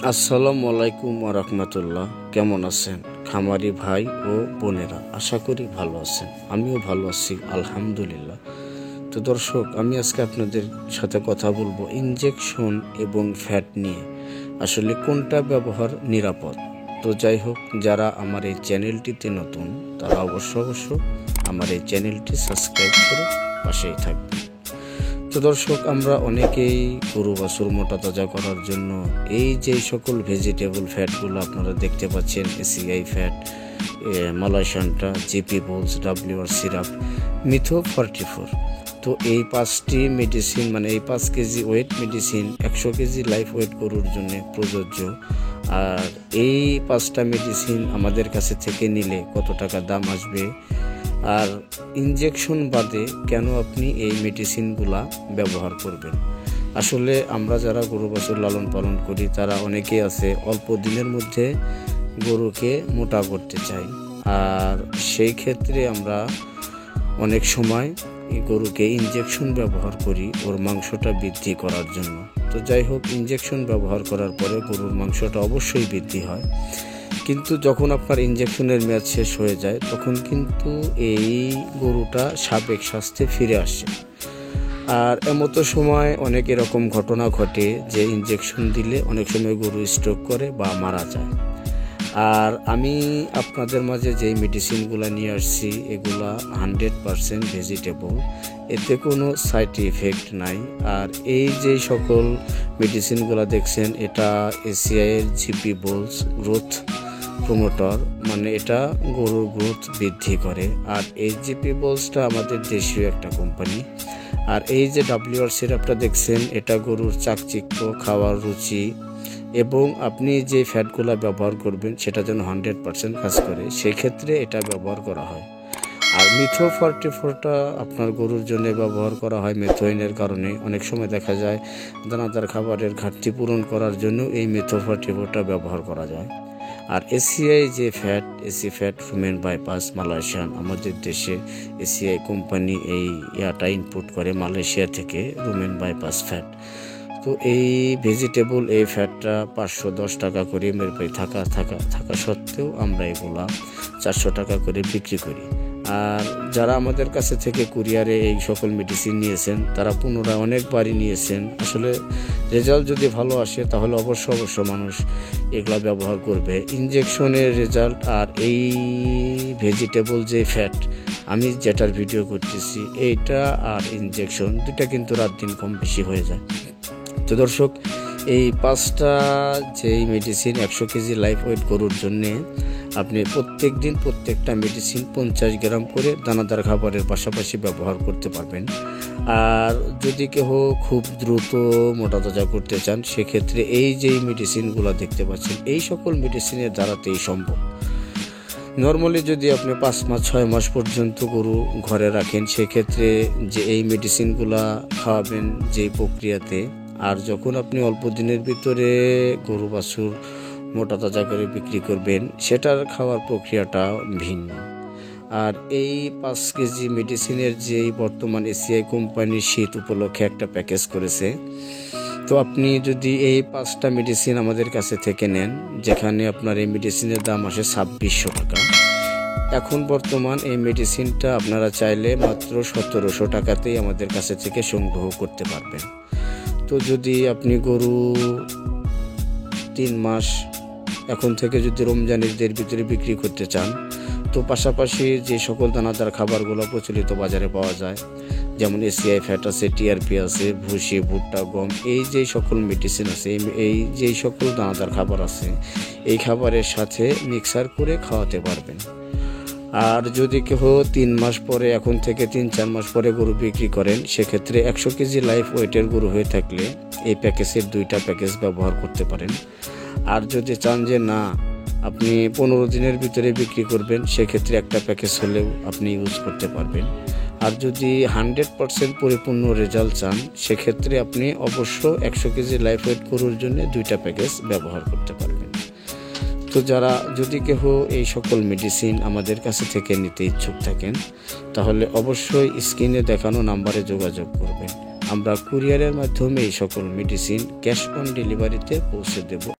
আসসালামু আলাইকুম ওয়া রাহমাতুল্লাহ। কেমন আছেন খামারি ভাই ও বোনেরা? আশা করি ভালো আছেন, আমিও ভালো আছি আলহামদুলিল্লাহ। তো দর্শক, আমি আজকে আপনাদের সাথে কথা বলবো ইনজেকশন এবং ফ্যাট নিয়ে। আসলে কোনটা ব্যবহার নিরাপদ? তো যাই হোক, যারা আমার এই চ্যানেলটিতে নতুন তারা অবশ্য আমার এই চ্যানেলটি সাবস্ক্রাইব করে পাশেই থাকবে। তো দর্শক, আমরা অনেকেই গরু বাছুর মোটা তাজা করার জন্য এই যে সকল ভেজিটেবল ফ্যাটগুলো আপনারা দেখতে পাচ্ছেন, এসিআই ফ্যাট, মালয়েশিয়ানটা, জিপি বোলস, WR সিরাপ, মিথো 44, তো এই 5টি মেডিসিন, মানে এই 5 KG weight medicine 100 KG life weight গরুর জন্য প্রযোজ্য। আর এই 5টা মেডিসিন আমাদের কাছে থেকে নিলে কত টাকা দাম আসবে, আর ইনজেকশন বাদে কেন আপনি এই মেডিসিনগুলা ব্যবহার করবেন। আসলে আমরা যারা গরু বাছুর লালন পালন করি তারা অনেকেই আছে অল্প দিনের মধ্যে গরুকে মোটা করতে চাই, আর সেই ক্ষেত্রে আমরা অনেক সময় গরুকে ইনজেকশন ব্যবহার করি ওর মাংসটা বৃদ্ধি করার জন্য। তো যাই হোক, ইনজেকশন ব্যবহার করার পরে গরুর মাংসটা অবশ্যই বৃদ্ধি হয়, কিন্তু যখন আপনার ইনজেকশনের মেয়াদ শেষ হয়ে যায় তখন কিন্তু এই গরুটা সাবেক স্বাস্থ্যে ফিরে আসে। আর এমতো সময় অনেক এরকম ঘটনা ঘটে যে ইনজেকশন দিলে অনেক সময় গরু স্ট্রোক করে বা মারা যায়। আর আমি আপনাদের মাঝে যেই মেডিসিনগুলো নিয়ে আসছি এগুলা 100% ভেজিটেবল, এতে কোনো সাইড ইফেক্ট নাই। আর এই যে সকল মেডিসিনগুলো দেখছেন, এটা এসিআইয়ের জিপি বোলস গ্রোথ প্রমোটর, মানে এটা গরুর গ্রোথ বৃদ্ধি করে। আর এই জিপি বোলসটা আমাদের দেশীয় একটা কোম্পানি। আর এই যে WR সিরাপটা দেখছেন, এটা গরুর চাকচিক্য, খাওয়ার রুচি এবং আপনি যে ফ্যাটগুলো ব্যবহার করবেন সেটা যেন 100% কাজ করে, সেক্ষেত্রে এটা ব্যবহার করা হয়। আর মিথো 44টা আপনার গরুর জন্য ব্যবহার করা হয় মেথোইনের কারণে। অনেক সময় দেখা যায় দানাদার খাবারের ঘাটতি পূরণ করার জন্য এই মিথো 44টা ব্যবহার করা যায়। আর এসিআই যে fat, AC fat rumen bypass, Malaysian, আমাদের দেশে এসিআই কোম্পানি এই ইয়াটা ইনপুট করে মালয়েশিয়া থেকে, রুমেন বাইপাস ফ্যাট। তো এই ভেজিটেবল এই ফ্যাটটা 510 টাকা করে এমআরপি থাকা সত্ত্বেও আমরা এগুলা 400 টাকা করে বিক্রি করি। আর যারা আমাদের কাছে থেকে কুরিয়ারে এই সকল মেডিসিন নিয়েছেন তারা পুনরায় অনেকবারই নিয়েছেন। আসলে রেজাল্ট যদি ভালো আসে তাহলে অবশ্য মানুষ এগুলা ব্যবহার করবে। ইনজেকশনের রেজাল্ট আর এই ভেজিটেবল যে ফ্যাট আমি যেটার ভিডিও করতেছি, এইটা আর ইনজেকশন দুটা কিন্তু রাত দিন কম বেশি হয়ে যায়। তো দর্শক, এই 5টা যেই মেডিসিন 100 কেজি লাইফ ওয়েট গরুর জন্যে আপনি প্রত্যেক দিন প্রত্যেকটা মেডিসিন 50 গ্রাম করে দানাদার খাবারের পাশাপাশি ব্যবহার করতে পারবেন। আর যদি কেউ খুব দ্রুত মোটা তাজা করতে চান সেক্ষেত্রে এই যেই মেডিসিনগুলো দেখতে পাচ্ছেন এই সকল মেডিসিনের দ্বারাতেই সম্ভব। নর্মালি যদি আপনি 5 মাস 6 মাস পর্যন্ত গরু ঘরে রাখেন সেক্ষেত্রে যে এই মেডিসিনগুলা খাওয়াবেন যেই প্রক্রিয়াতে, আর যখন আপনি অল্প দিনের ভিতরে গরু বাছুর মোটা তাজা করে বিক্রি করবেন সেটার খাওয়ার প্রক্রিয়াটা ভিন্ন। আর এই 5 কেজি মেডিসিনের যেই বর্তমান এসিআই কোম্পানির শীত উপলক্ষে একটা প্যাকেজ করেছে, তো আপনি যদি এই 5টা মেডিসিন আমাদের কাছে থেকে নেন, যেখানে আপনার এই মেডিসিনের দাম আসে 2600 টাকা, এখন বর্তমান এই মেডিসিনটা আপনারা চাইলে মাত্র 1700 টাকাতেই আমাদের কাছে থেকে সংগ্রহ করতে পারবেন। তো যদি আপনি গরু 3 মাস এখন থেকে যদি রমজান ঈদের ভিতরে বিক্রি করতে চান, তো পাশাপাশি যে সকল দানাদার খাবারগুলো প্রচলিত বাজারে পাওয়া যায়, যেমন এসিআই ফ্যাট আছে, টিআরপি আছে, ভুসি, ভুট্টা, গম, এই যে সকল মেডিসিন আছে, এই যে সকল দানাদার খাবার আছে, এই খাবারের সাথে মিক্সার করে খাওয়াতে পারবেন। আর যদি কেউ 3 মাস পরে, এখন থেকে 3-4 মাস পরে গরু বিক্রি করেন, সেক্ষেত্রে 100 কেজি লাইফ ওয়েটের গরু হয়ে থাকলে এই প্যাকেজের 2টা প্যাকেজ ব্যবহার করতে পারেন। আর যদি চান যে না আপনি 15 দিনের ভিতরে বিক্রি করবেন, সেক্ষেত্রে একটা প্যাকেজ হলেও আপনি ইউজ করতে পারবেন। আর যদি 100% পরিপূর্ণ রেজাল্ট চান সেক্ষেত্রে আপনি অবশ্য 100 কেজি লাইফ ওয়েট গরুর জন্য 2টা প্যাকেজ ব্যবহার করতে পারবেন। তো যদি কেউ এই সকল মেডিসিন আমাদের কাছে থেকে নিতে ইচ্ছুক থাকেন তাহলে অবশ্যই স্ক্রিনে দেখানো নাম্বারে যোগাযোগ করবেন। আমরা কুরিয়ারের মাধ্যমে এই সকল মেডিসিন ক্যাশ অন ডেলিভারিতে পৌঁছে দেব।